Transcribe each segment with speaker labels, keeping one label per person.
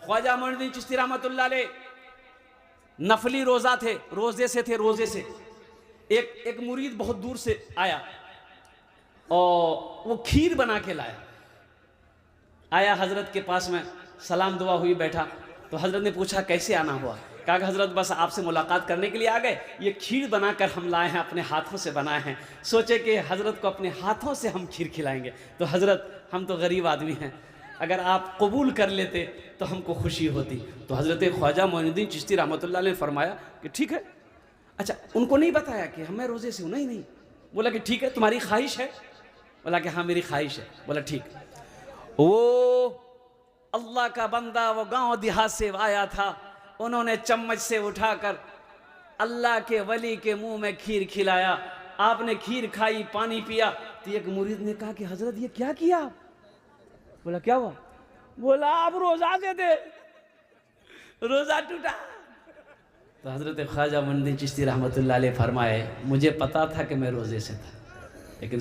Speaker 1: ख्वाजा मोइनुद्दीन चिश्ती रहमतुल्लाह अलैह नफली रोज़ा थे, रोज़े से एक मुरीद बहुत दूर से आया और वो खीर बना के लाया। आया हज़रत के पास में, सलाम दुआ हुई, बैठा तो हज़रत ने पूछा कैसे आना हुआ? कहा कि हज़रत बस आपसे मुलाकात करने के लिए आ गए, ये खीर बनाकर हम लाए हैं, अपने हाथों से बनाए हैं, सोचे कि हज़रत को अपने हाथों से हम खीर खिलाएंगे। तो हज़रत हम तो गरीब आदमी हैं, अगर आप कबूल कर लेते तो हमको खुशी होती। तो हज़रत ख्वाजा मोइनुद्दीन चिश्ती रहमतुल्लाह अलैह ने फरमाया कि ठीक है। अच्छा, उनको नहीं बताया कि मैं रोज़े से हूँ, नहीं। बोला कि ठीक है, तुम्हारी ख्वाहिश है? बोला कि हाँ मेरी ख्वाहिश है। बोला ठीक। वो अल्लाह का बंदा वो गांव देहात से आया था, उन्होंने चम्मच से उठाकर अल्लाह के वली के मुंह में खीर खिलाया। आपने खीर खाई, पानी पिया। तो एक मुरीद ने कहा कि हज़रत ये क्या किया? बोला क्या हुआ? बोला आप रोज़ा के थे, रोज़ा टूटा। तो हज़रत ख्वाजा मोइनुद्दीन चिश्ती रहमतुल्लाह अलैह फरमाए मुझे पता था कि मैं रोज़े से था, लेकिन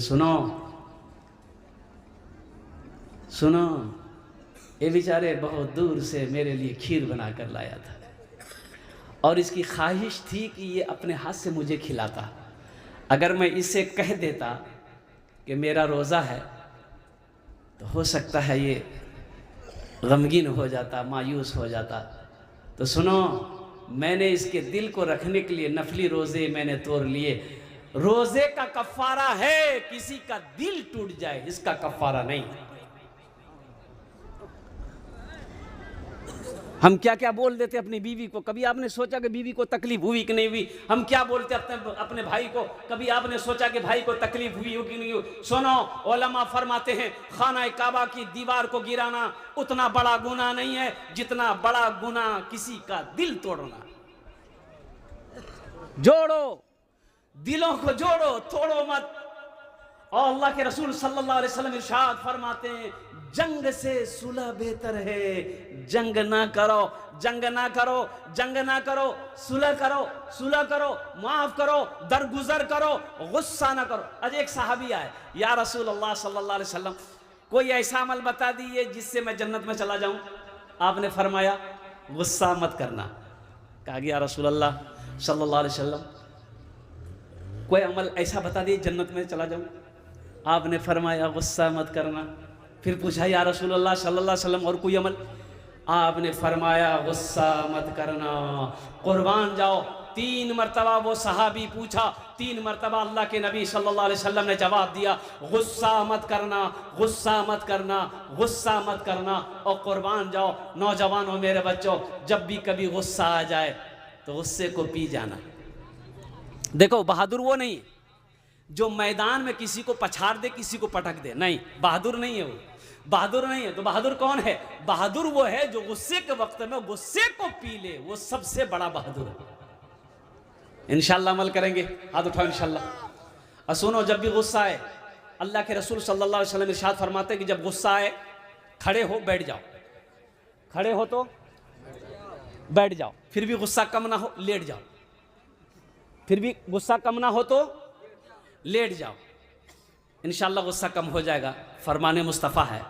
Speaker 1: सुनो ये बेचारे बहुत दूर से मेरे लिए खीर बना कर लाया था और इसकी ख्वाहिश थी कि ये अपने हाथ से मुझे खिलाता। अगर मैं इसे कह देता कि मेरा रोज़ा है तो हो सकता है ये गमगीन हो जाता, मायूस हो जाता। तो सुनो, मैंने इसके दिल को रखने के लिए नफली रोज़े मैंने तोड़ लिए। रोज़े का कफ़ारा है किसी का दिल टूट जाए, इसका कफ़ारा नहीं। हम क्या क्या बोल देते अपनी बीवी को। कभी आपने सोचा कि बीवी को तकलीफ हुई कि नहीं हुई? हम क्या बोलते अपने भाई को, कभी आपने सोचा कि भाई को तकलीफ हुई हो कि नहीं हुई? सुनो, उलमा फरमाते हैं खाना काबा की दीवार को गिराना उतना बड़ा गुनाह नहीं है जितना बड़ा गुनाह किसी का दिल तोड़ना। जोड़ो, दिलों को जोड़ो, तोड़ो मत। और अल्लाह के रसूल सल्लल्लाहु अलैहि वसल्लम इरशाद फरमाते हैं जंग से सुलह बेहतर है। जंग ना करो, जंग ना करो, जंग ना करो, सुलह करो, सुलह करो, माफ करो, दरगुजर करो, गुस्सा ना करो। आज एक सहाबी आए, या रसूल अल्लाह सल्लल्लाहु अलैहि वसल्लम कोई ऐसा अमल बता दीजिए जिससे मैं जन्नत में चला जाऊं। आपने फरमाया गुस्सा मत करना। कहा गया रसूल अल्लाह सल्लल्लाहु अलैहि वसल्लम कोई अमल ऐसा बता दिए जन्नत में चला जाऊं। आपने फरमाया गुस्सा मत करना। फिर पूछा या रसूल अल्लाह सल्लल्लाहु अलैहि वसल्लम और कोई अमल? आपने फरमाया गुस्सा मत करना, कुर्बान जाओ। 3 मरतबा वो सहाबी पूछा, 3 मरतबा अल्लाह के नबी सल्लल्लाहु अलैहि वसल्लम ने जवाब दिया गुस्सा मत करना, गुस्सा मत करना, गुस्सा मत करना और कुर्बान जाओ। नौजवानों, मेरे बच्चों, जब भी कभी गुस्सा आ जाए तो गुस्से को पी जाना। देखो, बहादुर वो नहीं जो मैदान में किसी को पछाड़ दे, किसी को पटक दे, नहीं, बहादुर नहीं है वो, बहादुर नहीं है। तो बहादुर कौन है? बहादुर वो है जो गुस्से के वक्त में गुस्से को पी ले, वो सबसे बड़ा बहादुर है। इंशाल्लाह अमल करेंगे, हाथ उठाओ इंशाल्लाह। और सुनो, जब भी गुस्सा आए, अल्लाह के रसूल सल्लल्लाहु अलैहि वसल्लम इरशाद फरमाते कि जब गुस्सा आए खड़े हो बैठ जाओ, खड़े हो तो बैठ जाओ, फिर भी गुस्सा कम ना हो लेट जाओ, फिर भी गुस्सा कम ना हो तो लेट जाओ, इंशाल्लाह गुस्सा कम हो जाएगा। फरमाने मुस्तफ़ा है।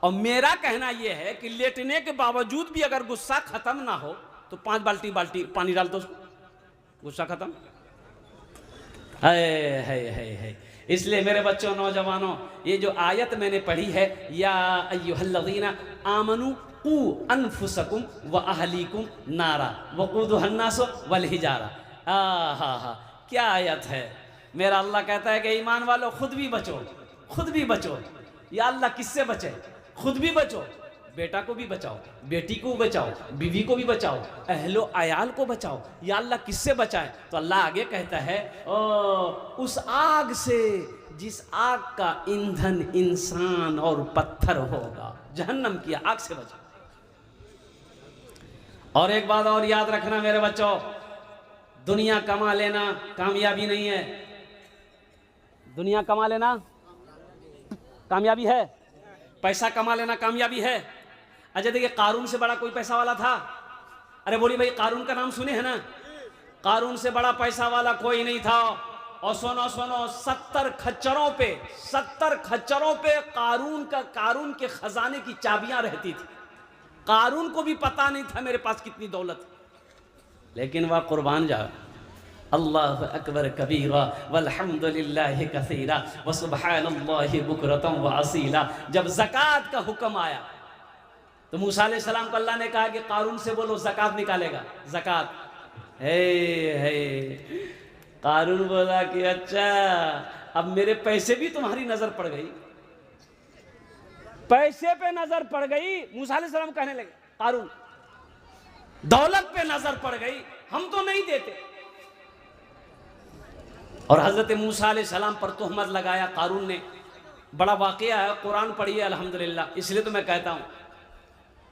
Speaker 1: और मेरा कहना यह है कि लेटने के बावजूद भी अगर गुस्सा खत्म ना हो तो 5 बाल्टी पानी डाल दो, गुस्सा खत्म है। इसलिए मेरे बच्चों, नौजवानों, ये जो आयत मैंने पढ़ी है, या अय्युहल्लज़ीना आमनू क़ू अनफुसकुम व अहलीकुम नारा वक़ूदुहन नास वल हिजारा। क्या आयत है। मेरा अल्लाह कहता है कि ईमान वालों खुद भी बचो, खुद भी बचो। या अल्लाह किससे बचे? खुद भी बचो, बेटा को भी बचाओ, बेटी को बचाओ, बीवी को भी बचाओ, अहलो अयाल को बचाओ। या अल्लाह किससे बचाए? तो अल्लाह आगे कहता है उस आग से जिस आग का ईंधन इंसान और पत्थर होगा, जहन्नम की आग से बचो। और एक बात और याद रखना मेरे बच्चों, दुनिया कमा लेना कामयाबी नहीं है। दुनिया कमा लेना कामयाबी है, पैसा कमा लेना कामयाबी है। अच्छा देखिए, कारून से बड़ा कोई पैसा वाला था? अरे बोली भाई, कारून का नाम सुने हैं ना? कारून से बड़ा पैसा वाला कोई नहीं था। और सुनो सुनो, 70 खच्चरों पे कारून के खजाने की चाबियां रहती थी। कारून को भी पता नहीं था मेरे पास कितनी दौलत है, लेकिन वह कुर्बान जा। अल्लाह अकबर कबीरा वल्हम्दुलिल्लाहि कसीरा व सुब्हानल्लाहि बुकरतम व असीला। जब ज़कात का हुक्म आया तो मूसा अलैहिस्सलाम को अल्लाह ने कहा कि कारून से बोलो ज़कात निकालेगा। ज़कात है। कारून बोला कि अच्छा अब मेरे पैसे भी तुम्हारी नजर पड़ गई, पैसे पे नजर पड़ गई। मूसा अलैहिस्सलाम कहने लगे कारून दौलत पे नजर पड़ गई, हम तो नहीं देते। और हजरत मूसा अलैहिस्सलाम पर तोहमत लगाया कारून ने। बड़ा वाकया है, कुरान पढ़िए अल्हम्दुलिल्लाह, इसलिए तो मैं कहता हूं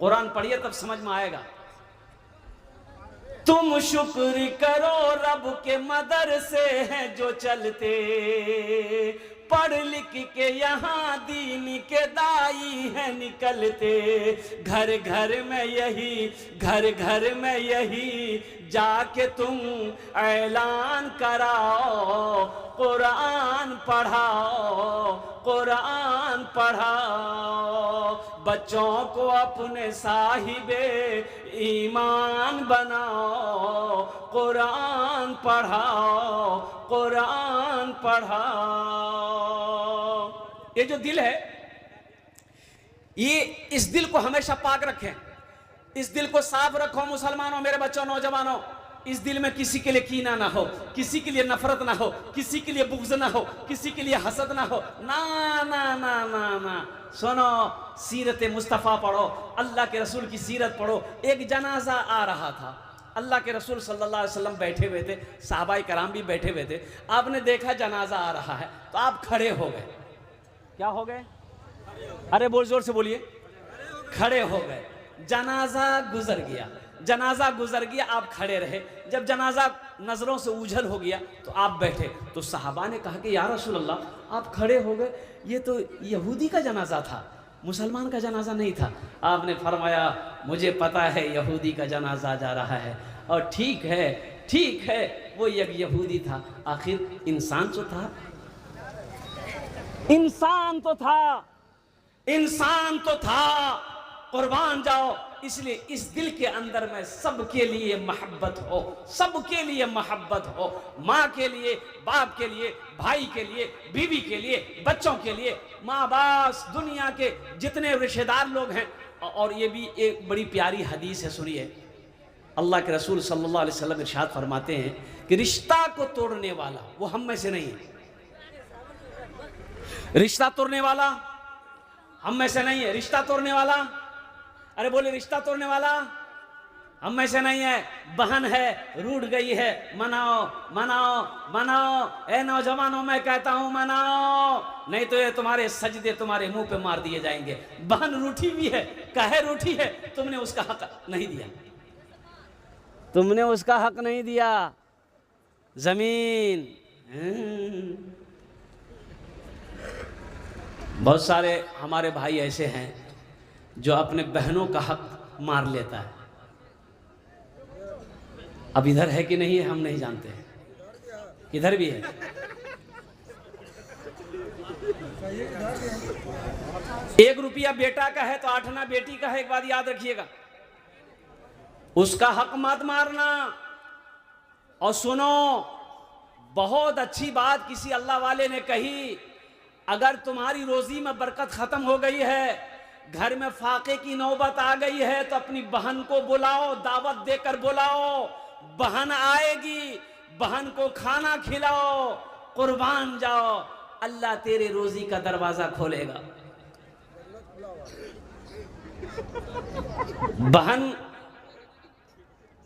Speaker 1: कुरान पढ़िए तब समझ में आएगा। तुम शुक्र करो रब के मदरसे हैं जो चलते, पढ़ लिख के यहाँ दीन के दाई है निकलते। घर घर में यही, घर घर में यही जाके तुम ऐलान कराओ, कुरान पढ़ाओ, कुरान पढ़ाओ। बच्चों को अपने साहिबे ईमान बनाओ, कुरान पढ़ाओ, कुरान पढ़ाओ। ये जो दिल है, ये इस दिल को हमेशा पाक रखें, इस दिल को साफ रखो मुसलमानों, मेरे बच्चों, नौजवानों। इस दिल में किसी के लिए कीना ना हो, किसी के लिए नफरत ना हो, किसी के लिए बुग़्ज़ ना हो, किसी के लिए हसद ना हो। ना ना ना ना ना। सुनो, सीरत मुस्तफ़ा पढ़ो, अल्लाह के रसूल की सीरत पढ़ो। एक जनाजा आ रहा था, अल्लाह के रसूल सल्लल्लाहु अलैहि वसल्लम बैठे हुए थे, सहाबाए कराम भी बैठे हुए थे। आपने देखा जनाजा आ रहा है तो आप खड़े हो गए। क्या हो गए? अरे बोल, जोर से बोलिए। खड़े हो गए। जनाजा गुजर गया, जनाजा गुजर गया, आप खड़े रहे। जब जनाजा नजरों से उझल हो गया तो आप बैठे। तो सहाबा ने कहा कि या रसूल अल्लाह आप खड़े हो गए, ये तो यहूदी का जनाजा था, मुसलमान का जनाजा नहीं था। आपने फरमाया मुझे पता है यहूदी का जनाजा जा रहा है, और ठीक है, ठीक है, वो एक यहूदी था, आखिर इंसान तो था, इंसान तो था, इंसान तो था, कुर्बान जाओ। इसलिए इस दिल के अंदर में सबके लिए मोहब्बत हो, सबके लिए मोहब्बत हो। माँ के लिए, बाप के लिए, भाई के लिए, बीवी के लिए, बच्चों के लिए, माँ बाप, दुनिया के जितने रिश्तेदार लोग हैं। और ये भी एक बड़ी प्यारी हदीस है, सुनिए। अल्लाह के रसूल सल्लल्लाहु अलैहि वसल्लम इरशाद फरमाते हैं कि रिश्ता को तोड़ने वाला वो हम में से नहीं है। रिश्ता तोड़ने वाला हम में से नहीं है। रिश्ता तोड़ने वाला, अरे बोले, रिश्ता तोड़ने वाला हम में से नहीं है। बहन है, रूठ गई है, मनाओ मनाओ मनाओ। ए नौजवानों, मैं कहता हूं मनाओ, नहीं तो ये तुम्हारे सजदे तुम्हारे मुंह पे मार दिए जाएंगे। बहन रूठी भी है, कहे रूठी है, तुमने उसका हक नहीं दिया, तुमने उसका हक नहीं दिया। जमीन, बहुत सारे हमारे भाई ऐसे हैं जो अपने बहनों का हक मार लेता है। अब इधर है कि नहीं है हम नहीं जानते हैं, इधर भी है। एक रुपया बेटा का है तो 8 आना बेटी का है। एक बात याद रखिएगा, उसका हक मत मारना। और सुनो, बहुत अच्छी बात किसी अल्लाह वाले ने कही, अगर तुम्हारी रोजी में बरकत खत्म हो गई है, घर में फाके की नौबत आ गई है, तो अपनी बहन को बुलाओ, दावत देकर बुलाओ। बहन आएगी, बहन को खाना खिलाओ, कुर्बान जाओ, अल्लाह तेरे रोजी का दरवाजा खोलेगा। बहन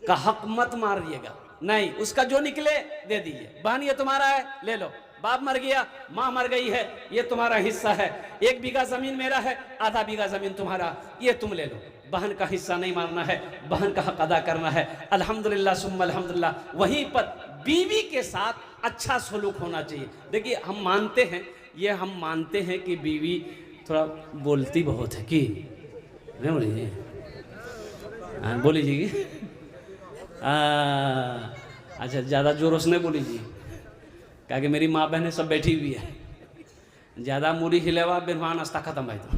Speaker 1: का हक मत मारिएगा, नहीं, उसका जो निकले दे दीजिए। बहन ये तुम्हारा है, ले लो। बाप मर गया, माँ मर गई है, ये तुम्हारा हिस्सा है। 1 बीघा जमीन मेरा है, आधा बीघा जमीन तुम्हारा, ये तुम ले लो। बहन का हिस्सा नहीं मारना है, बहन का हक अदा करना है। अल्हम्दुलिल्लाह सुम्मा अल्हम्दुलिल्लाह। वहीं पर बीवी के साथ अच्छा सलूक होना चाहिए। देखिए, हम मानते हैं, ये हम मानते हैं कि बीवी थोड़ा बोलती बहुत है, कि नहीं बोलिए, बोली जी। अच्छा, ज़्यादा जोरों से नहीं बोली जी, क्या कि मेरी माँ बहनें सब बैठी हुई है। ज़्यादा मूरी हिलेवा बिरवान नाश्ता खत्म है। तो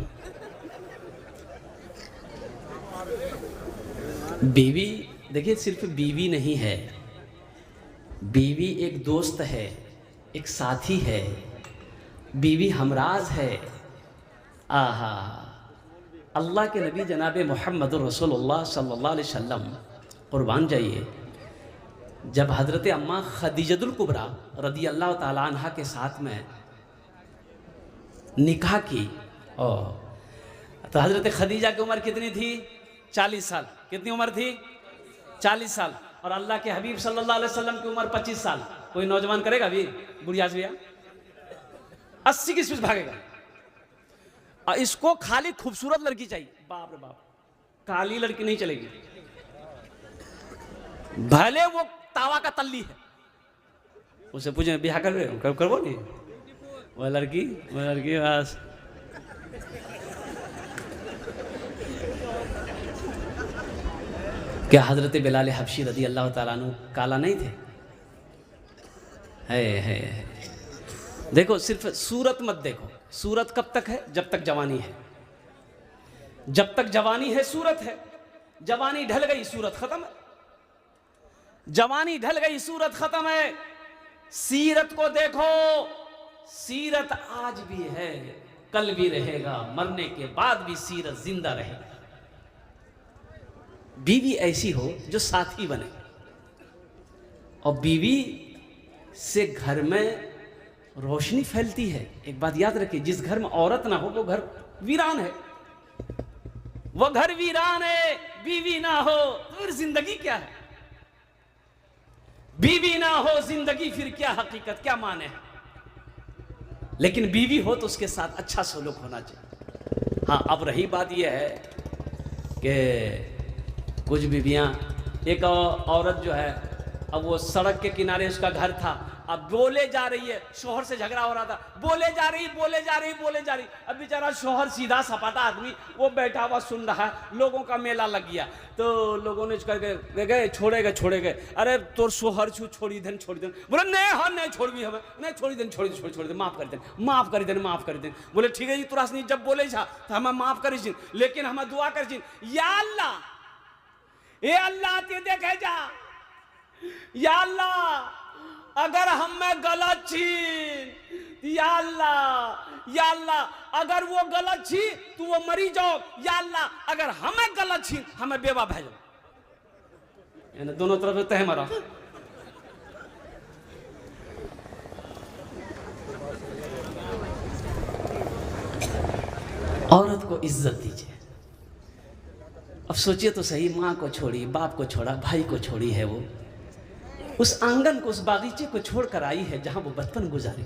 Speaker 1: बीवी, देखिए सिर्फ बीवी नहीं है, बीवी एक दोस्त है, एक साथी है, बीवी हमराज है। आहा, अल्लाह के नबी जनाब मोहम्मद रसूलुल्लाह सल्लल्लाहु अलैहि वसल्लम, कुर्बान जाइए, जब हज़रत अम्मा खदीजतुल कुबरा रदी अल्लाह ताला अन्हा के साथ में निकाह की, तो हज़रत खदीजा की उम्र कितनी थी? 40 साल। कितनी उम्र थी? 40 साल। और अल्लाह के हबीब सल्लल्लाहु अलैहि वसल्लम की उम्र 25 साल। कोई नौजवान करेगा अभी बुढ़ियास भैया? 80 की स्पीड भागेगा। और इसको खाली खूबसूरत लड़की चाहिए। बाप रे बाप, काली लड़की नहीं चलेगी, भले वो तावा का तल्ली है। उसे पूछे ब्याह कर रहे हो? कब करवो नहीं? वो लड़की बस क्या हजरत बिलाल हबशी रदी अल्लाह ताला अन्हु काला नहीं थे? है। देखो सिर्फ सूरत मत देखो, सूरत कब तक है? जब तक जवानी है। जब तक जवानी है सूरत है, जवानी ढल गई सूरत खत्म है। जवानी ढल गई सूरत खत्म है। सीरत को देखो, सीरत आज भी है, कल भी रहेगा, मरने के बाद भी सीरत जिंदा रहेगा। बीवी ऐसी हो जो साथी बने, और बीवी से घर में रोशनी फैलती है। एक बात याद रखिए, जिस घर में औरत ना हो वो घर वीरान है, वो घर वीरान है। बीवी ना हो तो फिर जिंदगी क्या है? बीवी ना हो जिंदगी फिर क्या हकीकत, क्या माने है? लेकिन बीवी हो तो उसके साथ अच्छा सलूक होना चाहिए। हाँ, अब रही बात यह है कि कुछ बीवियाँ, एक औरत जो है, अब वो सड़क के किनारे उसका घर था, अब बोले जा रही है, शोहर से झगड़ा हो रहा था, बोले जा रही। अब बेचारा शोहर सीधा सपाटा आदमी, वो बैठा हुआ सुन रहा है, लोगों का मेला लग गया। तो लोगों ने गए छोड़े गए। अरे तोर शोहर छोड़ी देन। बोले नहीं, हाँ नहीं छोड़ भी, हमें नहीं छोड़ी देन, छोड़ दे, माफ कर देन। बोले ठीक है जी, तुरा से जब बोले छा तो हमें माफ करी छी, लेकिन हमें दुआ कर छी, या अल्लाह, ए अल्लाह ते देखे जा, या अल्लाह अगर हम में गलत छी, या अल्लाह अगर वो गलत छी तो वो मरी जाओ, या अल्लाह अगर हमें गलत छी हमें बेवा भेजो। यानी दोनों तरफ से तह मरा। औरत को इज्जत दीजिए। अब सोचिए तो सही, माँ को छोड़ी, बाप को छोड़ा, भाई को छोड़ी है, वो उस आंगन को, उस बागीचे को छोड़कर आई है जहां वो बचपन गुजारी,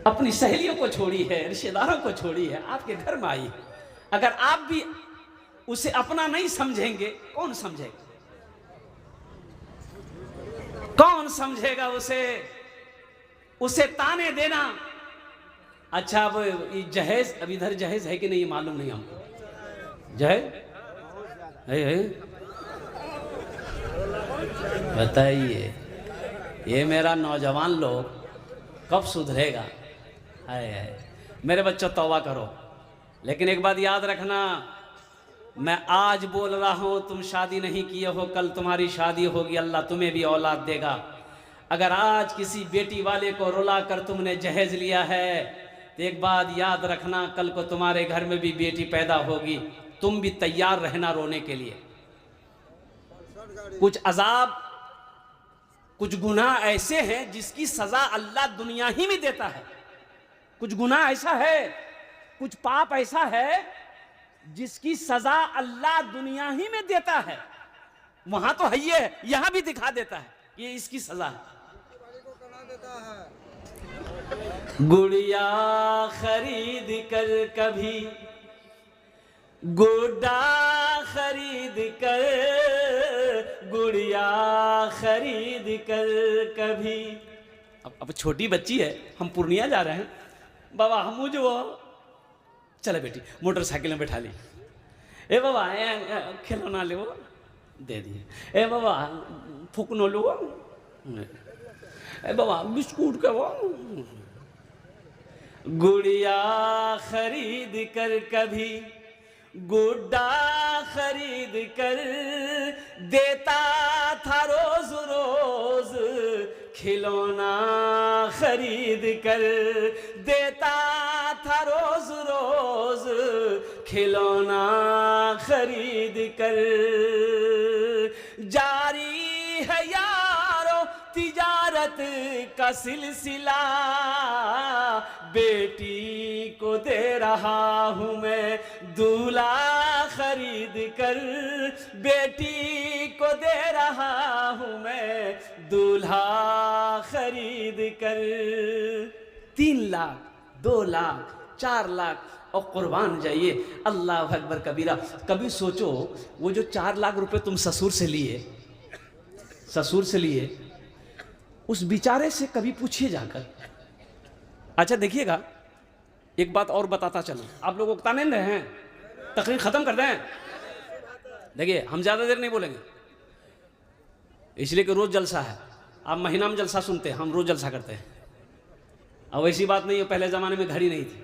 Speaker 1: अपनी सहेलियों को छोड़ी है, रिश्तेदारों को छोड़ी है, आपके घर में आई है। अगर आप भी उसे अपना नहीं समझेंगे, कौन समझेगा? कौन समझेगा उसे ताने देना। अच्छा, अब जहेज, अब इधर जहेज है कि नहीं मालूम नहीं हमको। जहेज है? बताइए, ये मेरा नौजवान लोग कब सुधरेगा? है मेरे बच्चों, तौबा करो। लेकिन एक बात याद रखना, मैं आज बोल रहा हूं, तुम शादी नहीं किए हो, कल तुम्हारी शादी होगी, अल्लाह तुम्हें भी औलाद देगा। अगर आज किसी बेटी वाले को रुला कर तुमने जहेज लिया है, तो एक बात याद रखना, कल को तुम्हारे घर में भी बेटी पैदा होगी, तुम भी तैयार रहना रोने के लिए। कुछ अजाब, कुछ गुनाह ऐसे हैं जिसकी सजा अल्लाह दुनिया ही में देता है। कुछ गुनाह ऐसा है, कुछ पाप ऐसा है जिसकी सजा अल्लाह दुनिया ही में देता है। वहां तो है, ये यहां भी दिखा देता है, ये इसकी सजा है। गुड़िया खरीद कर कभी, गुड्डा खरीद कर, गुड़िया खरीद कर कभी। अब छोटी बच्ची है, हम पूर्णिया जा रहे हैं, बाबा हम जो चले बेटी, मोटरसाइकिल में बैठा ली, ए बाबा खिलौना ले, वो दे दिए। ए बाबा फूकनो लो, ए बाबा बिस्कुट का वो। गुड़िया खरीद कर कभी, गुड्डा खरीद कर देता था रोज रोज खिलौना खरीद कर, देता था रोज रोज खिलौना खरीद कर। जारी है यारो तिजारत का सिलसिला, बेटी को दे रहा हूँ मैं दूल्हा खरीद कर, बेटी को दे रहा हूँ मैं दूल्हा खरीद कर। 3 लाख, 2 लाख, 4 लाख और कुर्बान जाइए। अल्लाह अकबर कबीरा। कभी सोचो वो जो 4 लाख रुपए तुम ससुर से लिए, उस बेचारे से कभी पूछिए जाकर। अच्छा देखिएगा, एक बात और बताता चलो, आप लोग उकता नहीं रहे हैं, तकरीर खत्म कर दें। देखिए हम ज्यादा देर नहीं बोलेंगे, इसलिए कि रोज जलसा है। आप महीना में जलसा सुनते हैं, हम रोज जलसा करते हैं। अब ऐसी बात नहीं है, पहले ज़माने में घड़ी नहीं थी।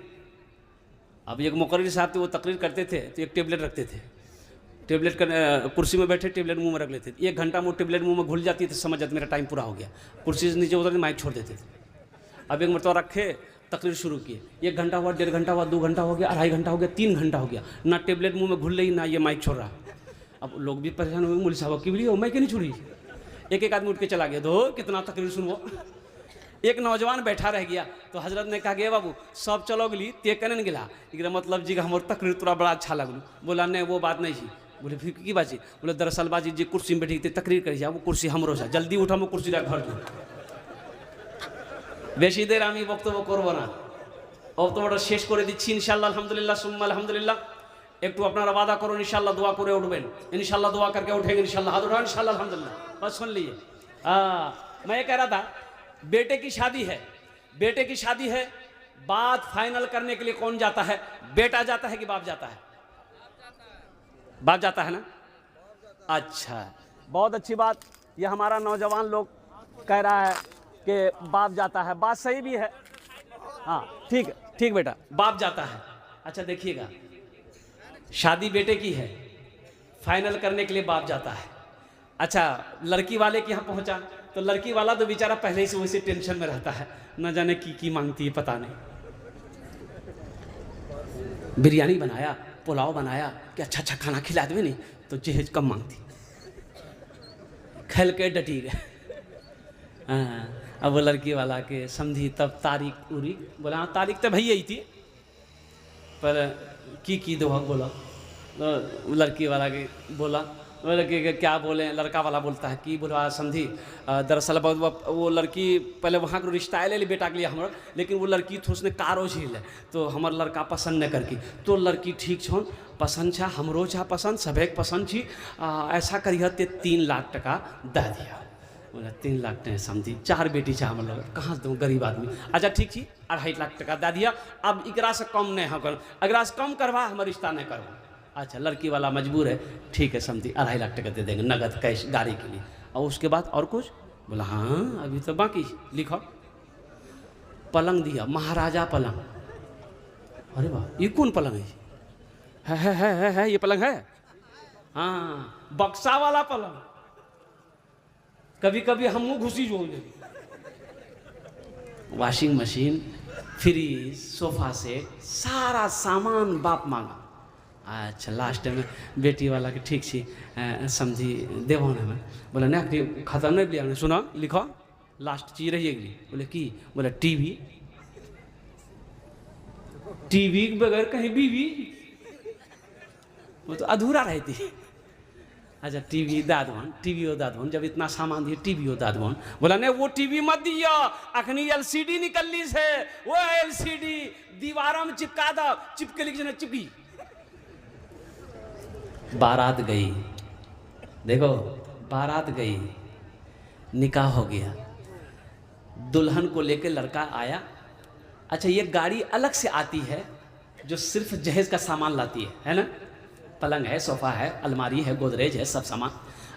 Speaker 1: अब एक मुकर्रिर साहब थे, वो तकरीर करते थे तो एक टेबलेट रखते थे, टेबलेट कुर्सी में बैठे टेबलेट मुंह में रख लेते थे। 1 घंटा में वो टेबलेट मुंह में घुल जाती थी, समझ जाते मेरा टाइम पूरा हो गया। कुर्सी से नीचे उतर माइक छोड़ देते थे। अब एक मरतबा रखे, तकरीर शुरू किए, 1 घंटा हुआ, 1.5 घंटा हुआ, 2 घंटा हो गया, 2.5 घंटा हो गया, 3 घंटा हो गया, ना टेबलेट मुंह में घुल रही ना ये माइक छोड़ रहा। अब लोग भी परेशान हुए, मौलवी साहब की भी मैं क्यों नहीं छोड़ी। एक आदमी उठ के चला गया, दो कितना तकरीर सुनवो। एक नौजवान बैठा रह गया, तो हजरत ने कहा, बाबू सब चलो गली ते कन गिला, एक मतलब जी हमारे तकरीर तोरा बड़ा अच्छा लगल। बोला नहीं वो बात नहीं थी। बोले फिर की बात? बोले दरअसल बाजी जी कुर्सी में बैठी थी तकरीर करी जा, वो कुर्सी हमरो सा, जल्दी उठा वो कुर्सी घर जो बेशी देर आमी बक्तव्य करब ना। बक्तव्यটা শেষ করে দিচ্ছি ইনশাআল্লাহ। আলহামদুলিল্লাহ সুম্মা আলহামদুলিল্লাহ। একটু আপনারা ওয়াদা করুন ইনশাআল্লাহ দোয়া করে উঠবেন, ইনশাআल्लाह दुआ करके उठेंगे इंशाल्लाह। हाथ उठाओ इंशाल्लाह अल्हम्दुलिल्लाह। बस सुन लीजिए, मैं ये कह रहा था, बेटे की शादी है, बेटे की शादी है, बात फाइनल करने के लिए कौन जाता है? बेटा जाता है कि बाप जाता है? बाप जाता है ना। अच्छा, बहुत अच्छी बात। ये हमारा नौजवान लोग कह रहा है कि बाप जाता है, बात सही भी है। हाँ ठीक है, ठीक बेटा, बाप जाता है। अच्छा देखिएगा, शादी बेटे की है, फाइनल करने के लिए बाप जाता है। अच्छा लड़की वाले के यहाँ पहुँचा तो लड़की वाला तो बेचारा पहले ही से वैसे टेंशन में रहता है, न जाने की मांगती है पता नहीं। बिरयानी बनाया, पुलाव बनाया कि अच्छा अच्छा खाना खिला दे नहीं तो जहेज कम मांगती, खेल के डटी गए। अब वो लड़की वाला के समझी, तब तारीख उरी बोला, हाँ तारीख तो भैया ही थी पर की दो बोला। तो लड़की वाला के बोला, लड़की के क्या बोले, लड़का वाला बोलता है कि बोला समझी दरअसल वो लड़की पहले वहाँ को रिश्ता ले ली बेटा के लिए हमारा, लेकिन वो लड़की थोड़ी उसने कारो झील है तो हमार लड़का पसंद न करकी। तो लड़की ठीक छन पसंद छा, हमरो छा पसंद, सबे पसंद छी, ऐसा करिए 3 लाख टका दे दिया। बोला 3 लाख नहीं समझी, 4 बेटी छा हम लोग, कहाँ से दूँ गरीब आदमी। अच्छा ठीक थी, 2.5 लाख टका दे दिया। अब एकरा से कम नहीं होकर, अगर से कम करवा हमारा रिश्ता नहीं करवा। अच्छा लड़की वाला मजबूर है, ठीक है समझी 2.5 लाख टका दे देंगे नगद कैश गाड़ी के लिए। और उसके बाद और कुछ? बोला हाँ अभी तो बाकी लिखो। पलंग दिया, महाराजा पलंग। अरे वाह, ये कौन पलंग है? ये पलंग है, हाँ बक्सा वाला पलंग। कभी कभी हम घुसी जो washing machine, fridge, sofa set, सारा सामान बाप मांगा। अच्छा लास्ट में बेटी वाला के ठीक सी समझी देवो में बोला नहीं खत्म नहीं लिया, सुना लिखो लास्ट चीज रहिएगी। बोले की? बोले टीवी। टीवी के बगैर कहीं बीवी, वो तो अधूरा रहती। अच्छा टीवी दादवान, टीवी हो दादवान, जब इतना सामान दिए टीवी हो दादवान। बोला नहीं वो टीवी मत दिया, अखनी एलसीडी निकलनी से, वो एलसीडी दीवारों में चिपका दो, चिपके लिखे चिपकी। बारात गई, देखो बारात गई, निकाह हो गया, दुल्हन को लेकर लड़का आया। अच्छा ये गाड़ी अलग से आती है जो सिर्फ जहेज का सामान लाती है ना, पलंग है, सोफा है, अलमारी है, गोदरेज है, सब सामान।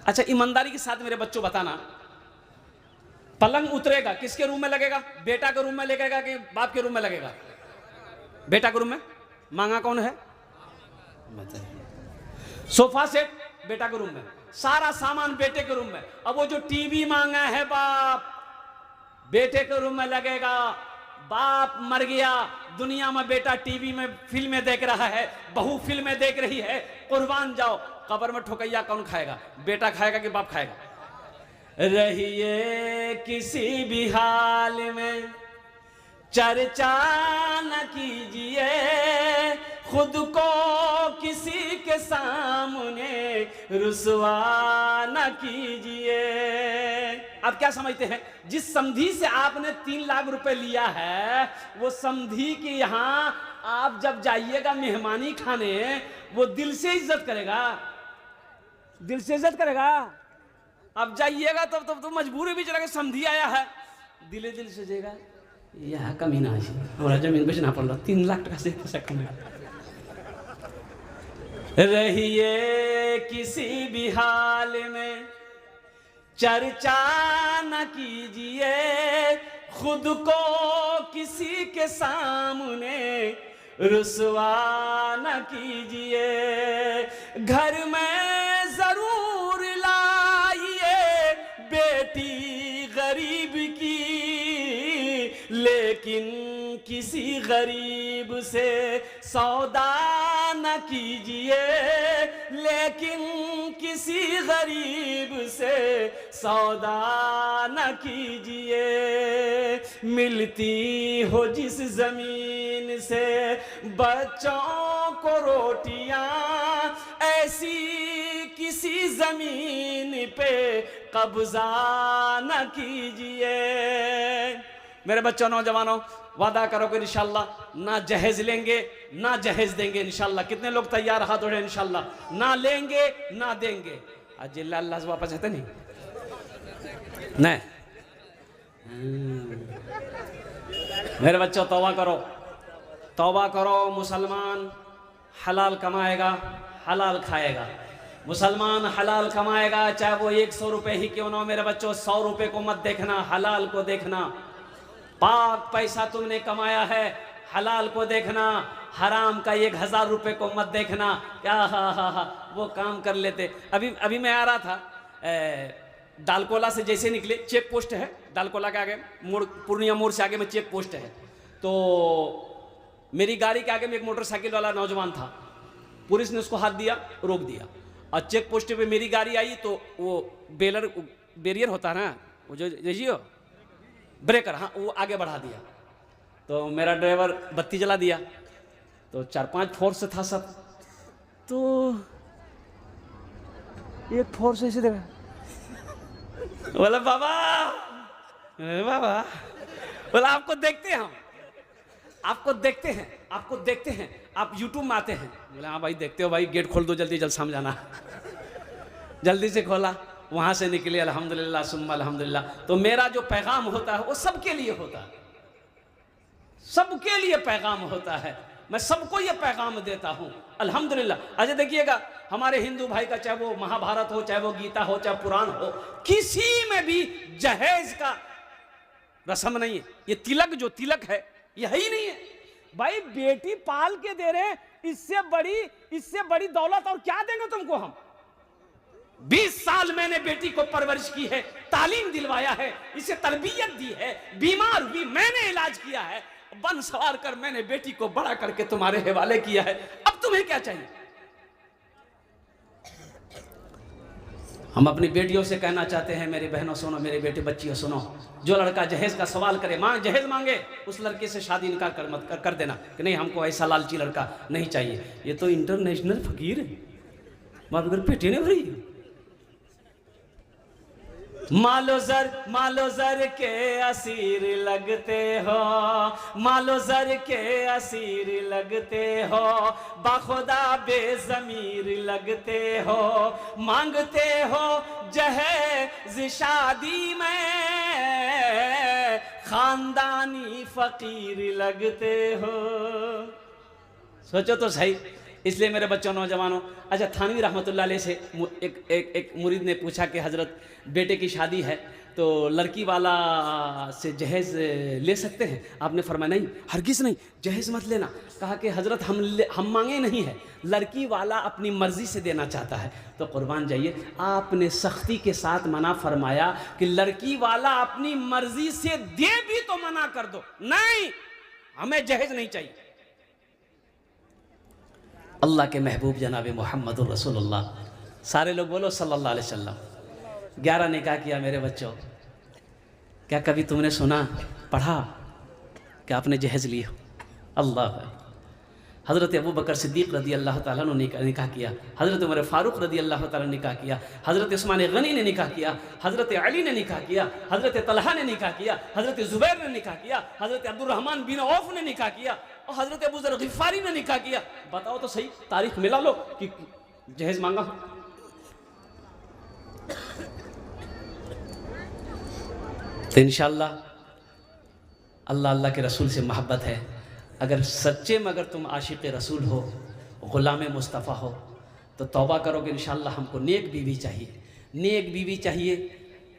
Speaker 1: अच्छा ईमानदारी के साथ मेरे बच्चों बताना, पलंग उतरेगा किसके रूम में लगेगा? बेटा के रूम में लगेगा कि बाप के रूम में लगेगा? बेटा के रूम में। मांगा कौन है? सोफा सेट बेटा के रूम में, सारा सामान बेटे के रूम में। अब वो जो टीवी मांगा है बाप, बेटे के रूम में लगेगा। बाप मर गया, दुनिया में बेटा टीवी में फिल्में देख रहा है, बहू फिल्में देख रही है, कुर्बान जाओ। कब्र में ठोकैया कौन खाएगा? बेटा खाएगा कि बाप खाएगा? रहिए किसी भी हाल में चर्चा न कीजिए, खुद को किसी के सामने रुसवा न कीजिए। आप क्या समझते हैं? जिस समधी से आपने 3 लाख रुपए लिया है, वो समधी के यहाँ आप जब जाइएगा मेहमानी खाने, वो दिल से इज्जत करेगा, दिल से इज्जत करेगा। अब जाइएगा तब तो मजबूरी भी चलेगा, समधी आया है, दिल से जाएगा, यह कमीना है, जमीन बेचना पड़ रहा, 3 लाख टका से पैसा कमाया। रहिए किसी भी हाल में चर्चा न कीजिए, खुद को किसी के सामने रुसवा न कीजिए। घर में जरूर लाइए बेटी गरीब की, लेकिन किसी गरीब से सौदा न कीजिए, लेकिन किसी गरीब से सौदा न कीजिए। मिलती हो जिस जमीन से बच्चों को रोटियां, ऐसी किसी जमीन पे कब्जा न कीजिए। मेरे बच्चों, नौजवानों, वादा करो कि इंशाल्लाह ना जहेज लेंगे ना जहेज देंगे इंशाल्लाह। कितने लोग तैयार हाथ उठे? इंशाल्लाह ना लेंगे ना देंगे। आज अल्लाह से वापस आते नहीं नहीं। मेरे बच्चों, तौबा करो, तौबा करो। मुसलमान हलाल कमाएगा, हलाल खाएगा। मुसलमान हलाल कमाएगा, चाहे वो 100 रुपए ही क्यों ना हो। मेरे बच्चों, 100 रुपए को मत देखना, हलाल को देखना। पाक पैसा तुमने कमाया है, हलाल को देखना। हराम का 1000 रुपए को मत देखना। क्या हा वो काम कर लेते। अभी मैं आ रहा था, दालकोला से जैसे निकले, चेक पोस्ट है दालकोला के आगे, मोड़, पूर्णिया मोड़ से आगे में चेक पोस्ट है। तो मेरी गाड़ी के आगे में एक मोटरसाइकिल वाला नौजवान था, पुलिस ने उसको हाथ दिया, रोक दिया। और चेक पोस्ट पे मेरी गाड़ी आई तो वो बैरियर होता है ना, वो जो जैसी ब्रेकर, हाँ, वो आगे बढ़ा दिया। तो मेरा ड्राइवर बत्ती जला दिया। तो 4-5 फोर्स था सब। तो एक फोर्स ऐसे देखा, बोला बाबा बाबा, बोला आपको देखते हैं हम, आपको देखते हैं, आपको देखते हैं, आप यूट्यूब में आते हैं। बोला हाँ भाई देखते हो भाई, गेट खोल दो जल्दी, जल्द सामने जाना। जल्दी से खोला, वहां से निकले, अल्हम्दुलिल्लाह सुम्मा अल्हम्दुलिल्लाह। तो मेरा जो पैगाम होता है वो सबके लिए होता है, सबके लिए पैगाम होता है। मैं सबको ये पैगाम देता हूँ अल्हम्दुलिल्लाह। अच्छा देखिएगा, हमारे हिंदू भाई का चाहे वो महाभारत हो, चाहे वो गीता हो, चाहे पुराण हो, किसी में भी जहेज का रस्म नहीं है। ये तिलक, जो तिलक है, यही नहीं है भाई। बेटी पाल के दे रहे हैं, इससे बड़ी दौलत और क्या देंगे तुमको हम? 20 साल मैंने बेटी को परवरिश की है, तालीम दिलवाया है, इसे तरबियत दी है, बीमार हुई मैंने इलाज किया है, बन सवार कर मैंने बेटी को बड़ा करके तुम्हारे हवाले किया है। अब तुम्हें क्या चाहिए? हम अपनी बेटियों से कहना चाहते हैं, मेरी बहनों सुनो, मेरी बेटी बच्चियों सुनो, जो लड़का जहेज का सवाल करे, जहेज मांगे, उस लड़के से शादी इनकार कर देना कि नहीं, हमको ऐसा लालची लड़का नहीं चाहिए। ये तो इंटरनेशनल फकीर है, बाप अगर पेटी नहीं भरी। मालो जर के असीर लगते हो, मालो जर के असीर लगते हो, बाखुदा बेज़मीर लगते हो, मांगते हो जहेज शादी में, खानदानी फकीर लगते हो। सोचो तो सही, इसलिए मेरे बच्चों नौजवानों, अच्छा थानवी रहमतुल्लाह अलैह से एक मुरीद ने पूछा कि हज़रत बेटे की शादी है तो लड़की वाला से जहेज़ ले सकते हैं? आपने फरमाया नहीं, हरगिज़ नहीं, जहेज़ मत लेना। कहा कि हज़रत हम मांगे नहीं है, लड़की वाला अपनी मर्ज़ी से देना चाहता है। तो कुर्बान जाइए, आपने सख्ती के साथ मना फरमाया कि लड़की वाला अपनी मर्ज़ी से दे भी तो मना कर दो, नहीं हमें जहेज़ नहीं चाहिए। अल्लाह के महबूब जनाब मोहम्मद रसूलुल्लाह, सारे लोग बोलो सल्लल्लाहु अलैहि वसल्लम। 11 निकाह किया मेरे बच्चों। क्या कभी तुमने सुना, पढ़ा कि आपने जहेज़ लिया? अल्लाह। हज़रत अबू बकर सिद्दीक़ रदी अल्लाह ताला ने निकाह किया, हज़रत उमर फ़ारूक रदी अल्लाह ताला ने निकाह किया, हज़रत उस्मान गनी ने निकाह किया, हज़रत अली ने निकाह किया, हज़रत तलहा ने निकाह किया, हज़रत ज़ुबैर ने निकाह किया, हज़रत अब्दुर्रहमान बिन औफ ने निकाह किया और हज़रत अबू ज़र ग़िफ़ारी ने निकाह किया। बताओ तो सही, तारीख़ मिला लो कि जहेज़ मांगा। तो इंशाअल्लाह अल्लाह अल्लाह के रसूल से मोहब्बत है। अगर सच्चे में अगर तुम आशिक़ रसूल हो, ग़ुलाम मुस्तफ़ा हो, तो तौबा करोगे इंशाअल्लाह। हमको नेक बीवी चाहिए, नेक बीवी चाहिए,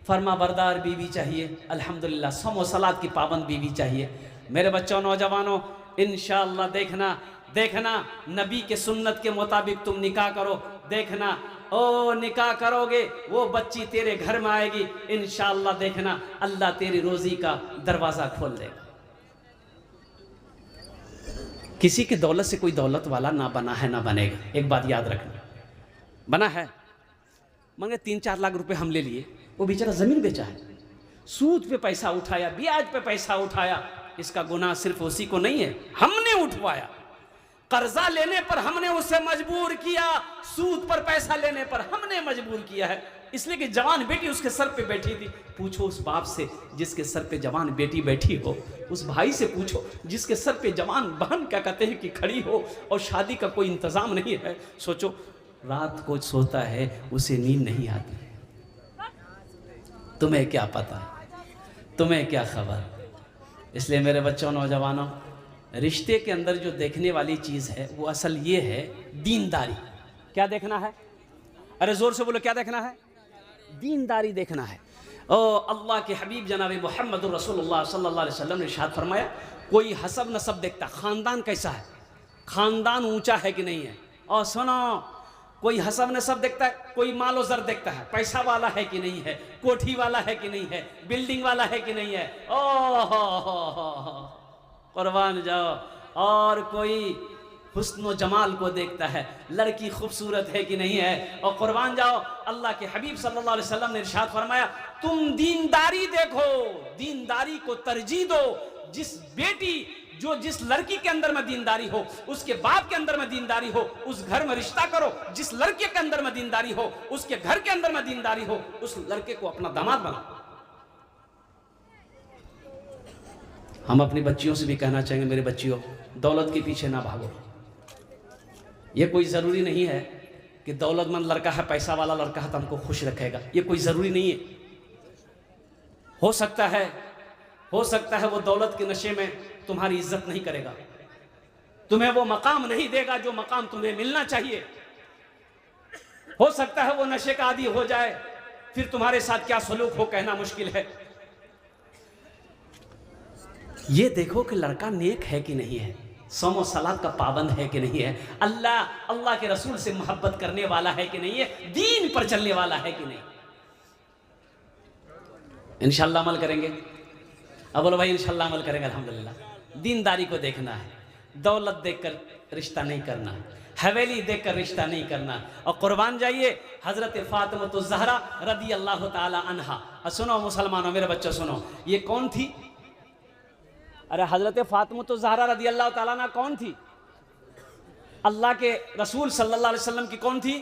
Speaker 1: फरमा बरदार बीवी चाहिए, अल्हम्दुलिल्लाह सम व सलात की पाबंद बीवी चाहिए। मेरे बच्चों नौजवानों, इंशाअल्लाह देखना नबी के सुन्नत के मुताबिक तुम निकाह करो, देखना ओ निकाह करोगे वो बच्ची तेरे घर में आएगी इंशाअल्लाह। देखना अल्लाह तेरी रोज़ी का दरवाज़ा खोल देगा। किसी की दौलत से कोई दौलत वाला ना बना है ना बनेगा। एक बात याद रखना, बना है मगर 3-4 लाख रुपए हम ले लिए, वो बेचारा ज़मीन बेचा है, सूद पे पैसा उठाया, ब्याज पे पैसा उठाया, इसका गुनाह सिर्फ उसी को नहीं है, हमने उठवाया। कर्जा लेने पर हमने उसे मजबूर किया, सूद पर पैसा लेने पर हमने मजबूर किया है, इसलिए कि जवान बेटी उसके सर पे बैठी थी। पूछो उस बाप से जिसके सर पे जवान बेटी बैठी हो, उस भाई से पूछो जिसके सर पे जवान बहन क्या कहते हैं कि खड़ी हो और शादी का कोई इंतज़ाम नहीं है। सोचो रात को सोता है उसे नींद नहीं आती, तुम्हें क्या पता, तुम्हें क्या खबर। इसलिए मेरे बच्चों नौजवानों, रिश्ते के अंदर जो देखने वाली चीज़ है वो असल ये है दीनदारी। क्या देखना है? अरे ज़ोर से बोलो, क्या देखना है? दीनदारी देखना है। ओ अल्लाह के हबीब जनाब मोहम्मद रसूलुल्लाह सल्लल्लाहु अलैहि वसल्लम ने इरशाद फरमाया, कोई हसब नसब देखता, ख़ानदान कैसा है, ख़ानदान ऊंचा है कि नहीं है। और सुनो, कोई हसब नसब देखता है, कोई मालो ज़र देखता है, पैसा वाला है कि नहीं है, कोठी वाला है कि नहीं है, बिल्डिंग वाला है कि नहीं है। ओ हो कुर्बान जाओ। और कोई हुस्न जमाल को देखता है, लड़की खूबसूरत है कि नहीं है। और कुर्बान जाओ, अल्लाह के हबीब सल्लल्लाहु अलैहि वसल्लम ने इरशाद फरमाया, तुम दीनदारी देखो, दीनदारी को तरजीह दो। जिस लड़की के अंदर में दीनदारी हो, उसके बाप के अंदर में दीनदारी हो, उस घर में रिश्ता करो। जिस लड़के के अंदर में दीनदारी हो, उसके घर के अंदर में दीनदारी हो, उस लड़के को अपना दामाद बनाओ। हम अपनी बच्चियों से भी कहना चाहेंगे, मेरे बच्चियों दौलत के पीछे ना भागो। ये कोई ज़रूरी नहीं है कि दौलतमंद लड़का है, पैसा वाला लड़का है तो हमको खुश रखेगा, ये कोई ज़रूरी नहीं है। हो सकता है वो दौलत के नशे में तुम्हारी इज्जत नहीं करेगा, तुम्हें वो मकाम नहीं देगा जो मकाम तुम्हें मिलना चाहिए। हो सकता है वो नशे का आदी हो जाए, फिर तुम्हारे साथ क्या सलूक हो कहना मुश्किल है। ये देखो कि लड़का नेक है कि नहीं है, सौम सलात का पाबंद है कि नहीं है, अल्लाह के रसूल से मोहब्बत करने वाला है कि नहीं है, दीन पर चलने वाला है कि नहीं। इंशाअल्लाह अमल करेंगे। अब बोलो भाई इंशाअल्लाह अमल करेंगे। अल्हम्दुलिल्लाह। दीनदारी को देखना है, दौलत देखकर रिश्ता नहीं करना, हवेली देखकर रिश्ता नहीं करना। और कुर्बान जाइए हज़रत फातिमा ज़हरा रदी अल्लाह ताला अन्हा। सुनो मुसलमानों, मेरे बच्चों सुनो, ये कौन थी? अरे हज़रत फातिमा ज़हरा रदी अल्लाह ताला अन्हा कौन थी? अल्लाह के रसूल सल्लल्लाहु अलैहि वसल्लम की कौन थी?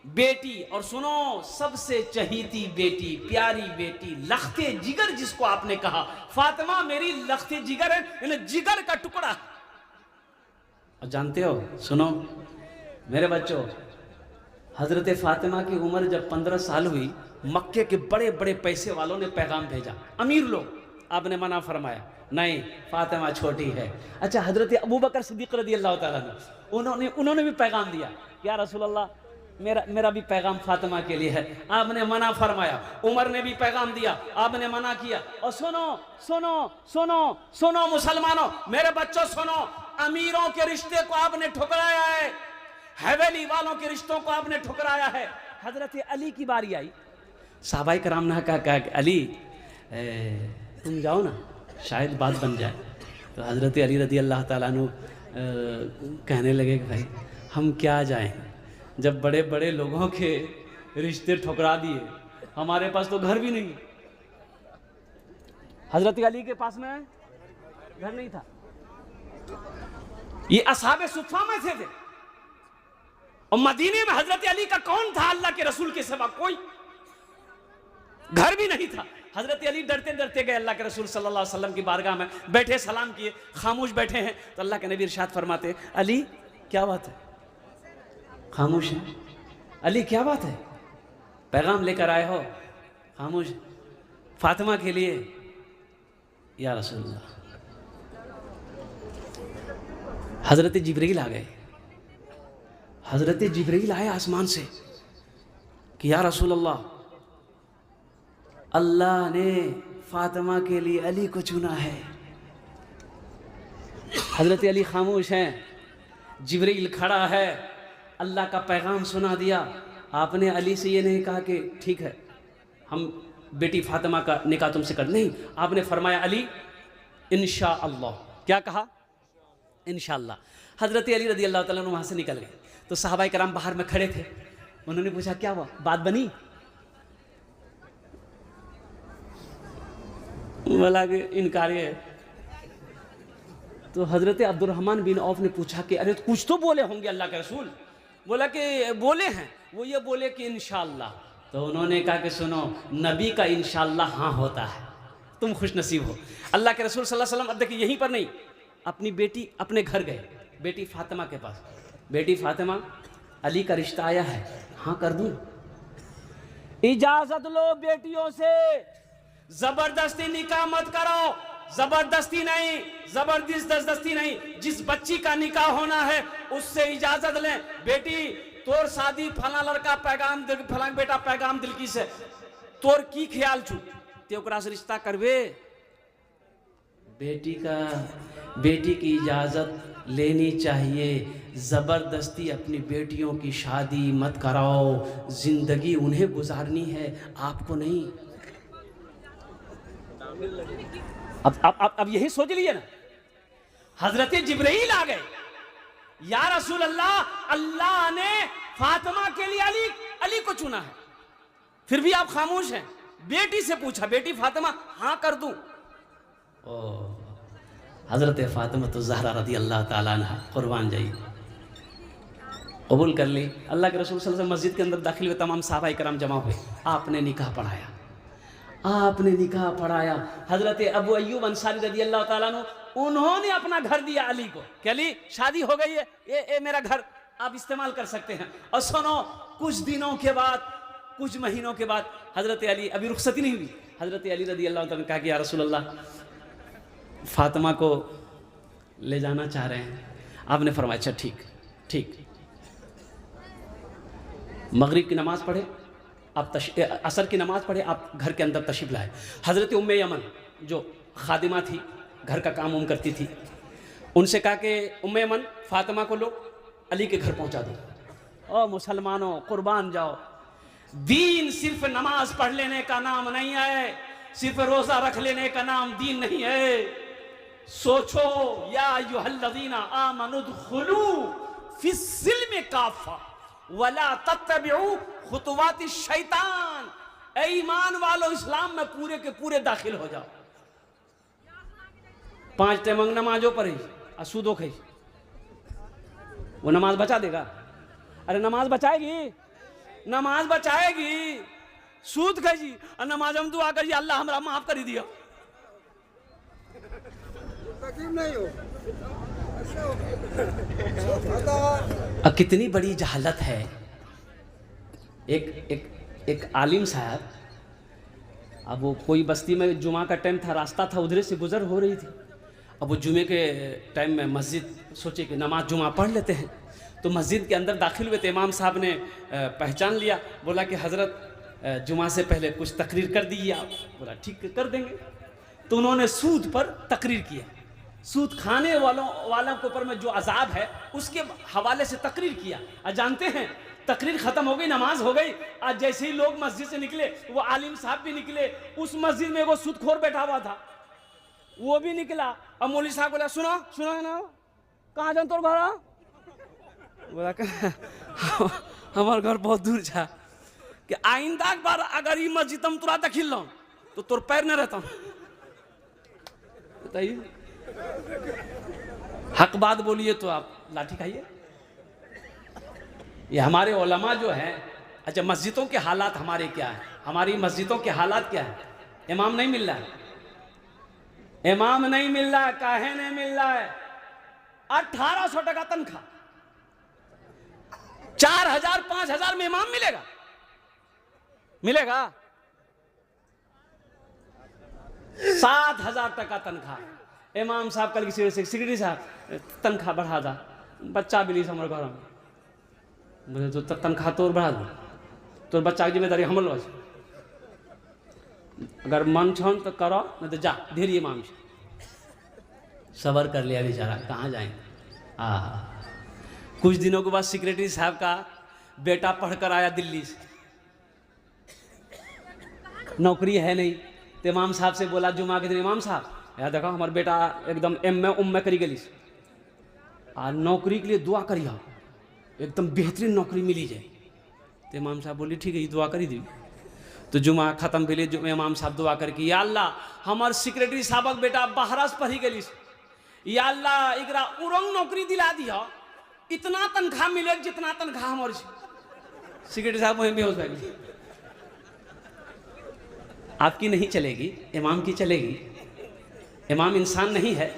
Speaker 1: बेटी। और सुनो, सबसे चहीती बेटी, प्यारी बेटी, लख्ते जिगर जिसको आपने कहा, फातिमा मेरी लख्ते जिगर है, यानी जिगर का टुकड़ा। और जानते हो, सुनो मेरे बच्चों, हज़रत फातिमा की उम्र जब 15 साल हुई, मक्के के बड़े बड़े पैसे वालों ने पैगाम भेजा, अमीर लोग, आपने मना फरमाया, नहीं, फातिमा छोटी है। अच्छा, हजरत अबू बकर सिद्दीक रज़ी अल्लाह ताला उन्होंने भी पैगाम दिया, या रसूल अल्लाह मेरा भी पैगाम फातिमा के लिए है। आपने मना फरमाया। उमर ने भी पैगाम दिया, आपने मना किया। और सुनो सुनो सुनो सुनो मुसलमानों, मेरे बच्चों सुनो, अमीरों के रिश्ते को आपने ठुकराया है, हवेली वालों के रिश्तों को आपने ठुकराया है। हजरत अली की बारी आई, साहबाए कराम ने कहा कि अली तुम जाओ ना, शायद बात बन जाए। तो हजरत अली रज़ी अल्लाह ताला अन्हु कहने लगे कि भाई हम क्या जाएं, जब बड़े बड़े लोगों के रिश्ते ठुकरा दिए, हमारे पास तो घर भी नहीं। हजरत अली के पास में घर नहीं था। ये असहाबे सुफ़ा में से थे, और मदीने में हजरत अली का कौन था अल्लाह के रसूल के सिवा? कोई घर भी नहीं था। हजरत अली डरते डरते गए अल्लाह के रसूल सल्लल्लाहु अलैहि वसल्लम की बारगाह में, बैठे सलाम किए, खामोश बैठे हैं। तो अल्लाह के नबी इरशाद फरमाते, अली क्या बात है, खामोश है? अली क्या बात है, पैगाम लेकर आए हो, खामोश? फातिमा के लिए। या रसूलल्लाह, हजरत जिब्रील आ गए। हजरत जिब्रील आए आसमान से कि या रसूलल्लाह, अल्लाह ने फातिमा के लिए अली को चुना है। हजरत अली खामोश हैं, जिब्रील खड़ा है, अल्लाह का पैगाम सुना दिया। आपने अली से ये नहीं कहा कि ठीक है हम बेटी फातिमा का निकाह तुमसे कर, नहीं, आपने फरमाया अली इंशाअल्लाह। क्या कहा? इंशाअल्लाह। हजरत अली रज़ी अल्लाह ताला अन्हु वहाँ से निकल गए। तो सहाबाए कराम बाहर में खड़े थे, उन्होंने पूछा क्या हुआ, बात बनी? बोला कि इनकार है। तो हजरत अब्दुर्रहमान बिन औफ ने पूछा कि अरे कुछ तो बोले होंगे अल्लाह के रसूल। बोला कि बोले हैं, वो ये बोले कि इंशाअल्लाह। तो उन्होंने कहा कि सुनो, नबी का इंशाअल्लाह हाँ होता है, तुम खुश नसीब हो। अल्लाह के रसूल सल्लल्लाहु अलैहि वसल्लम अब देखिए यहीं पर नहीं, अपनी बेटी अपने घर गए, बेटी फातिमा के पास। बेटी फातिमा, अली का रिश्ता आया है, हाँ कर दूं? इजाजत लो बेटियों से, जबरदस्ती निकाह मत करो, जबरदस्ती नहीं, जबरदस्ती नहीं। जिस बच्ची का निकाह होना है उससे इजाजत लें। बेटी तोर शादी फला लड़का पैगाम दिल, फला बेटा पैगाम दिल की से तोर की ख्याल छू ते ओकरा से रिश्ता करवे। बेटी की इजाजत लेनी चाहिए। जबरदस्ती अपनी बेटियों की शादी मत कराओ, जिंदगी उन्हें गुजारनी है, आपको नहीं। अब यही सोच लिए ना, हजरत जिब्रील आ गए, या रसूल अल्लाह, अल्लाह ने फातिमा के लिए अली को चुना है, फिर भी आप खामोश हैं। बेटी से पूछा, बेटी फातिमा हाँ कर दूं? ओ हजरत फातिमा तो ज़हरा रज़ी अल्लाह ताला अन्हा कुर्बान जाई, कबूल कर ली। अल्लाह के रसूल सल्लल्लाहु अलैहि वसल्लम मस्जिद के अंदर दाखिल हुए, तमाम सहाबाए कराम जमा हुए, आपने निकाह पढ़ाया, आपने निकाह पढ़ाया। हजरत अबू अय्यूब अंसारी रज़ी अल्लाह ताला अन्हु, उन्होंने अपना घर दिया अली को कि अली शादी हो गई है, ये मेरा घर आप इस्तेमाल कर सकते हैं। और सुनो, कुछ दिनों के बाद, कुछ महीनों के बाद हजरत अली, अभी रुखसती नहीं हुई, हजरत अली रज़ी अल्लाह ताला ने कहा कि या रसूल अल्लाह, फातिमा को ले जाना चाह रहे हैं। आपने फरमाया अच्छा ठीक। मगरिब की नमाज पढ़े, आप असर की नमाज पढ़े, आप घर के अंदर तशरीफ लाए। हज़रत उम्मे यमन जो खादिमा थी, घर का काम करती थी, उनसे कहा कि उम्मे यमन, फातिमा को लो अली के घर पहुंचा दो। ओ मुसलमानों, कुर्बान जाओ, दीन सिर्फ नमाज पढ़ लेने का नाम नहीं है, सिर्फ रोजा रख लेने का नाम दीन नहीं है। सोचो, या अय्युहल्लज़ीना आमनुदखुलू फिस्सिल्मि काफ़ा वला तत्तबिउ खुतवातिश शैतान। ऐ ईमान वालों, इस्लाम में पूरे के पूरे दाखिल हो जाओ। 5 टाइम नमाजों पर ही असूदो खई, वो नमाज बचा देगा? अरे नमाज बचाएगी, सूद खजी और नमाज हम दुआ करिए अल्लाह हमरा माफ कर दिया। अब कितनी बड़ी जहालत है। एक आलिम साहब, अब वो कोई बस्ती में जुमा का टाइम था, रास्ता था, उधर से गुजर हो रही थी, अब वो जुमे के टाइम में मस्जिद सोचे कि नमाज जुमा पढ़ लेते हैं, तो मस्जिद के अंदर दाखिल हुए थे। इमाम साहब ने पहचान लिया, बोला कि हज़रत जुमा से पहले कुछ तकरीर कर दीजिए आप। बोला ठीक कर देंगे। तो उन्होंने सूद पर तकरीर किया, सूद खाने वालों के ऊपर में जो अजाब है उसके हवाले से तकरीर किया। और जानते हैं तकरीर ख़त्म हो गई, नमाज हो गई। आज जैसे ही लोग मस्जिद से निकले, वो आलिम साहब भी निकले, उस मस्जिद में वो सूदखोर बैठा हुआ था, वो भी निकला। अब मौलवी साहब बोला सुनो सुनो है ना, कहाँ जाऊँ तोर घर? बोला हमार घर बहुत दूर था, कि आइंदा बार अगर ये मस्जिद हम तुरा दखिल लो तो तोर पैर न रहता। बताइए, हक बात बोलिए तो आप लाठी खाइए। ये हमारे उलमा जो हैं, अच्छा मस्जिदों के हालात हमारे क्या है? हमारी मस्जिदों के हालात क्या है? इमाम नहीं मिल रहा है, इमाम नहीं मिल रहा है। काहे नहीं मिल रहा है? 1800 टका तनख्वाह, 4000 5000 में इमाम मिलेगा? मिलेगा? 7000 टका तनख्वाह। इमाम साहब कल किसी से सेक्रेटरी साहब तनख्वाह बढ़ा दा, बच्चा भी नहीं हमारे घर में। बोले तो तनख्वाह तोर बढ़ा दो, तोर बच्चा की जिम्मेदारी हम लो, अगर मन छन तो करो, नहीं तो जा ढेरी इमाम से। सबर कर लिया बेचारा, कहाँ जाएंगे। कुछ दिनों के बाद सेक्रेटरी साहब का बेटा पढ़कर आया दिल्ली से, नौकरी है नहीं, तो इमाम साहब से बोला जुमा के दिन, इमाम साहब यार देखो हमारा बेटा एकदम एम करी गली, और नौकरी के लिए दुआ करिए, एकदम बेहतरीन नौकरी मिली जाए। तो इमाम साहब बोली ठीक है, ये दुआ करी दी। तो जुमा खत्म भेले, जो इमाम साहब दुआ करके, या अल्लाह हमार सेक्रेटरी साहब बेटा बाहर से पढ़ी गली, या अल्लाह एकरा उरंग नौकरी दिला दिया, इतना तनख्वाह मिले जितना तनख्वाह हमारे। सेक्रेटरी साहब वहीं बेहोश हो गए। आपकी नहीं चलेगी, इमाम की चलेगी। इमाम इंसान नहीं है,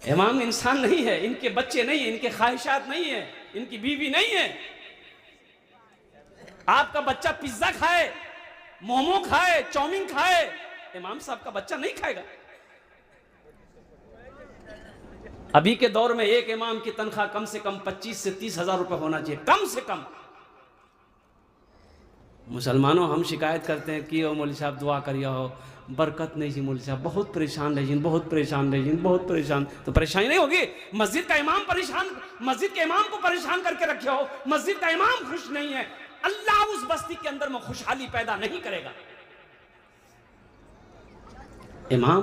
Speaker 1: इमाम इंसान नहीं है, इनके बच्चे नहीं है, इनके ख्वाहिशात नहीं है, इनकी बीवी नहीं है। आपका बच्चा पिज्जा खाए, मोमो खाए, चाउमीन खाए, इमाम साहब का बच्चा नहीं खाएगा। अभी के दौर में एक इमाम की तनख्वाह कम से कम 25 से 30 हजार रुपए होना चाहिए, कम से कम। मुसलमानों हम शिकायत करते हैं कि ओ मौलवी साहब दुआ करिए हो, बरकत नहीं जी मौलवी साहब, बहुत परेशान रही, बहुत परेशान रही, बहुत परेशान। तो परेशानी नहीं होगी? मस्जिद का इमाम परेशान, मस्जिद के इमाम को परेशान करके रखे हो, मस्जिद का इमाम खुश नहीं है, अल्लाह उस बस्ती के अंदर में खुशहाली पैदा नहीं करेगा। इमाम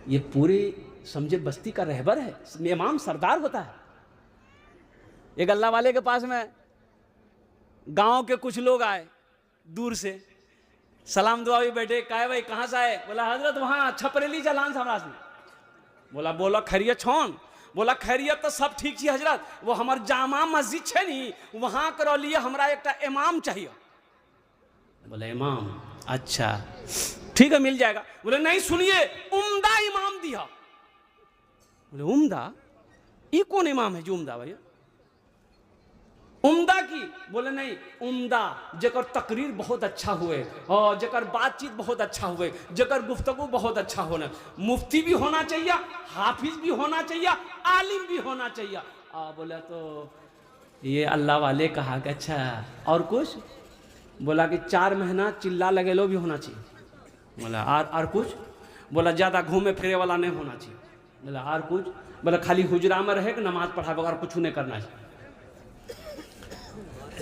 Speaker 1: ये पूरी समझे बस्ती का रहबर है, इमाम सरदार होता है। एक अल्लाह वाले के पास में गांव के कुछ लोग आए दूर से, सलाम दुआ भी बैठे, कहे भाई कहाँ से आए? बोला हजरत वहाँ छपरेली जलान से हमरा से। बोला खैरियत छौन? बोला खैरियत तो सब ठीक छी हजरत, वो हमार जामा मस्जिद है नी, वहाँ करो लिए हमरा एक इमाम चाहिए। बोले इमाम? अच्छा ठीक है मिल जाएगा। बोले नहीं सुनिए, उम्दा इमाम दिया। बोले उम्दा? ये कौन इमाम है जो उम्दा भैया? उम्दा की? बोले नहीं, उम्दा जकर तकरीर बहुत अच्छा हुए, और जकर बातचीत बहुत अच्छा हुए, जकर गुफ्तगू बहुत अच्छा होना। मुफ्ती भी होना चाहिए, हाफिज भी होना चाहिए, आलिम भी होना चाहिए। बोला तो ये अल्लाह वाले कहा कि अच्छा और कुछ? बोला कि 4 महीना चिल्ला लगेलो भी होना चाहिए। बोला और कुछ? बोला ज़्यादा घूमे फिरे वाला नहीं होना चाहिए। बोला और कुछ? बोला खाली हुजरा में रहे कि नमाज पढ़ा बगैर कुछ नहीं करना चाहिए।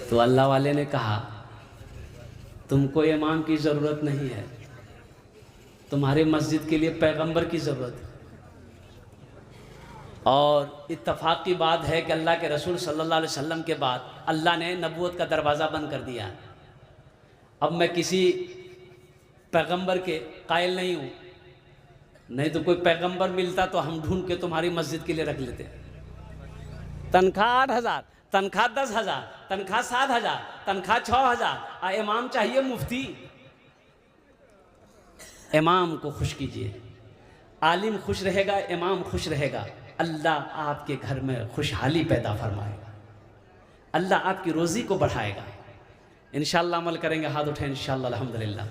Speaker 1: तो अल्लाह वाले ने कहा तुमको इमाम की ज़रूरत नहीं है, तुम्हारे मस्जिद के लिए पैगंबर की ज़रूरत है। और इत्तफाक की बात है कि अल्लाह के रसूल सल्लल्लाहु अलैहि वसल्लम के बाद अल्लाह ने नबूवत का दरवाज़ा बंद कर दिया। अब मैं किसी पैगंबर के कायल नहीं हूँ, नहीं तो कोई पैगंबर मिलता तो हम ढूंढ के तुम्हारी मस्जिद के लिए रख लेते। तनख्वाह 8000, तनख्वाह 10,000, तनख्वाह 7,000, तनख्वाह 6,000, इमाम चाहिए मुफ्ती। इमाम को खुश कीजिए, आलिम खुश रहेगा, इमाम खुश रहेगा, अल्लाह आपके घर में खुशहाली पैदा फरमाएगा, अल्लाह आपकी रोज़ी को बढ़ाएगा। इंशाअल्लाह अमल करेंगे, हाथ उठाएं इंशाअल्लाह अल्हम्दुलिल्लाह।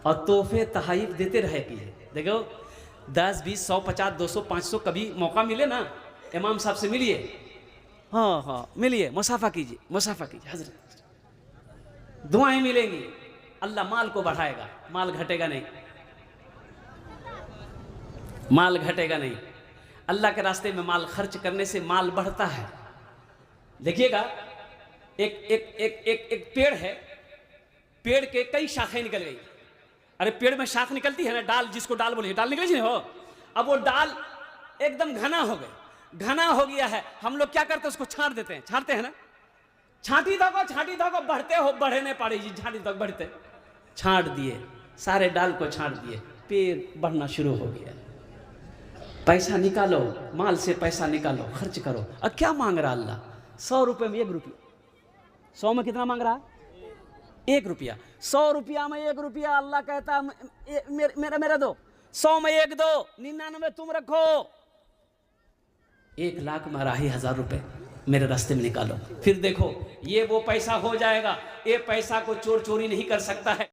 Speaker 1: और तोहफे तहाइफ देते रहे कीजिए। देखो 10, 20, 100, 50, 200, 500 कभी मौका मिले ना इमाम साहब से मिलिए, हाँ हाँ मिलिए, मुसाफा कीजिए, मुसाफा कीजिए हजरत, दुआएं मिलेंगी, अल्लाह माल को बढ़ाएगा, माल घटेगा नहीं, माल घटेगा नहीं। अल्लाह के रास्ते में माल खर्च करने से माल बढ़ता है। देखिएगा एक एक एक एक एक पेड़ है, पेड़ के कई शाखाएं निकल गई। अरे पेड़ में शाख निकलती है ना, डाल, जिसको डाल बोलिए, डाल निकली नहीं हो, अब वो डाल एकदम घना हो गए, घना हो गया है, हम लोग क्या करते हैं उसको छांट देते हैं, छांटते हैं ना, छांटी धागो बढ़ते हो, बढ़े नहीं पाड़े जी, छांटी धागो बढ़ते, छांट दिए, सारे डाल को छांट दिए, पेड़ बढ़ना शुरू हो गया। पैसा निकालो, माल से पैसा निकालो, खर्च करो। अब क्या मांग रहा अल्लाह? 100 रुपये में 1 रुपया, 100 में कितना मांग रहा है? 1 रुपया। 100 रुपया में 1 रुपया, अल्लाह कहता मेरा दो, 100 में 1 दो, 99 तुम रखो। 1 लाख में 2,500 रुपये मेरे रास्ते में निकालो, फिर देखो ये वो पैसा हो जाएगा। ये पैसा को चोर चोरी नहीं कर सकता है।